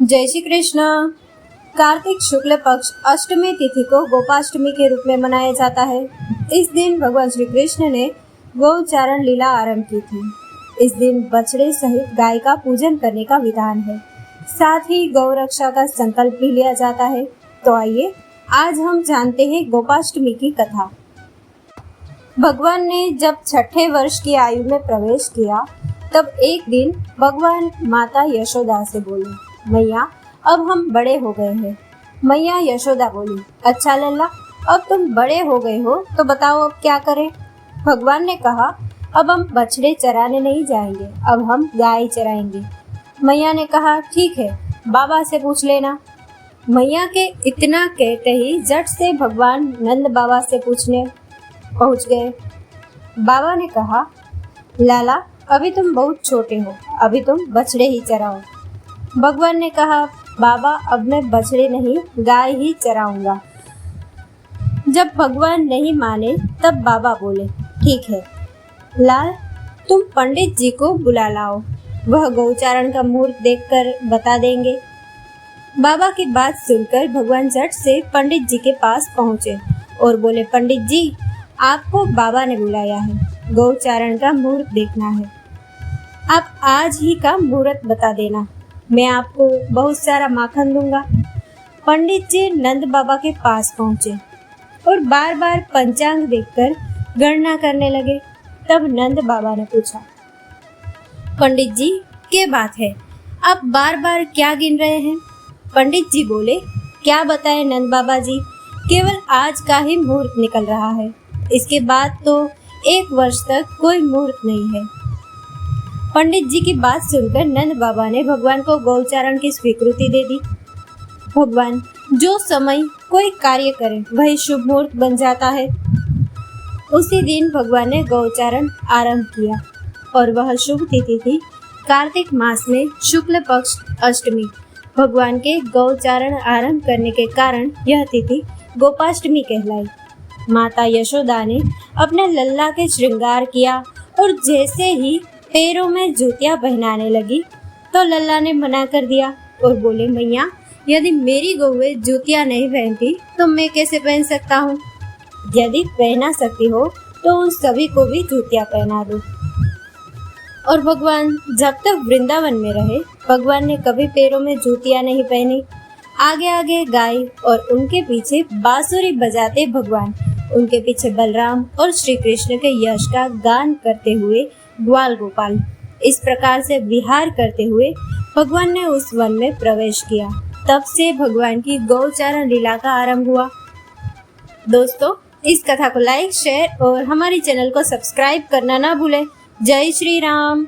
जय श्री कृष्ण। कार्तिक शुक्ल पक्ष अष्टमी तिथि को गोपाष्टमी के रूप में मनाया जाता है। इस दिन भगवान श्री कृष्ण ने गौचारण लीला आरंभ की थी। इस दिन बछड़े सहित गाय का पूजन करने का विधान है। साथ ही गौ रक्षा का संकल्प भी लिया जाता है। तो आइए आज हम जानते हैं गोपाष्टमी की कथा। भगवान ने जब 6ठे वर्ष की आयु में प्रवेश किया तब एक दिन भगवान माता यशोदा से बोले, मैया अब हम बड़े हो गए हैं। मैया यशोदा बोली, अच्छा लल्ला, अब तुम बड़े हो गए हो तो बताओ अब क्या करें। भगवान ने कहा, अब हम बछड़े चराने नहीं जाएंगे, अब हम गाय चराएंगे। मैया ने कहा, ठीक है, बाबा से पूछ लेना। मैया के इतना कहते ही झट से भगवान नंद बाबा से पूछने पहुंच गए। बाबा ने कहा, लाला अभी तुम बहुत छोटे हो, अभी तुम बछड़े ही चराओ। भगवान ने कहा, बाबा अब मैं बछड़े नहीं गाय ही चराऊंगा। जब भगवान नहीं माने तब बाबा बोले, ठीक है लाल, तुम पंडित जी को बुला लाओ, वह गौचारण का मुहूर्त देखकर बता देंगे। बाबा की बात सुनकर भगवान झट से पंडित जी के पास पहुँचे और बोले, पंडित जी आपको बाबा ने बुलाया है, गौचारण का मुहूर्त देखना है। आप आज ही का मुहूर्त बता देना, मैं आपको बहुत सारा माखन दूंगा। पंडित जी नंद बाबा के पास पहुंचे और बार बार पंचांग देखकर गणना करने लगे। तब नंद बाबा ने पूछा, पंडित जी क्या बात है, आप बार बार क्या गिन रहे हैं। पंडित जी बोले, क्या बताएं नंद बाबा जी, केवल आज का ही मुहूर्त निकल रहा है, इसके बाद तो 1 वर्ष तक कोई मुहूर्त नहीं है। पंडित जी की बात सुनकर नंद बाबा ने भगवान को गौचारण की स्वीकृति दे दी। भगवान जो समय कोई कार्य करे वही शुभ मुहूर्त बन जाता है। उसी दिन भगवान ने गौचारण आरंभ किया और वह शुभ तिथि थी कार्तिक मास में शुक्ल पक्ष अष्टमी। भगवान के गौचारण आरंभ करने के कारण यह तिथि गोपाष्टमी कहलाई। माता यशोदा ने अपने लल्ला के श्रृंगार किया और जैसे ही पैरों में जूतियां पहनाने लगी तो लल्ला ने मना कर दिया और बोले, मैया यदि मेरी गौएं जूतियां नहीं पहनती तो मैं कैसे पहन सकता हूँ। यदि पहना सकती हो तो उन सभी को भी जूतियां पहना दो। और भगवान जब तक वृंदावन में रहे भगवान ने कभी पैरों में जूतियां नहीं पहनी। आगे आगे गाय और उनके पीछे बांसुरी बजाते भगवान, उनके पीछे बलराम और श्री कृष्ण के यश का गान करते हुए ग्वाल गोपाल, इस प्रकार से विहार करते हुए भगवान ने उस वन में प्रवेश किया। तब से भगवान की गौचारण लीला का आरंभ हुआ। दोस्तों, इस कथा को लाइक, शेयर और हमारे चैनल को सब्सक्राइब करना ना भूलें। जय श्री राम।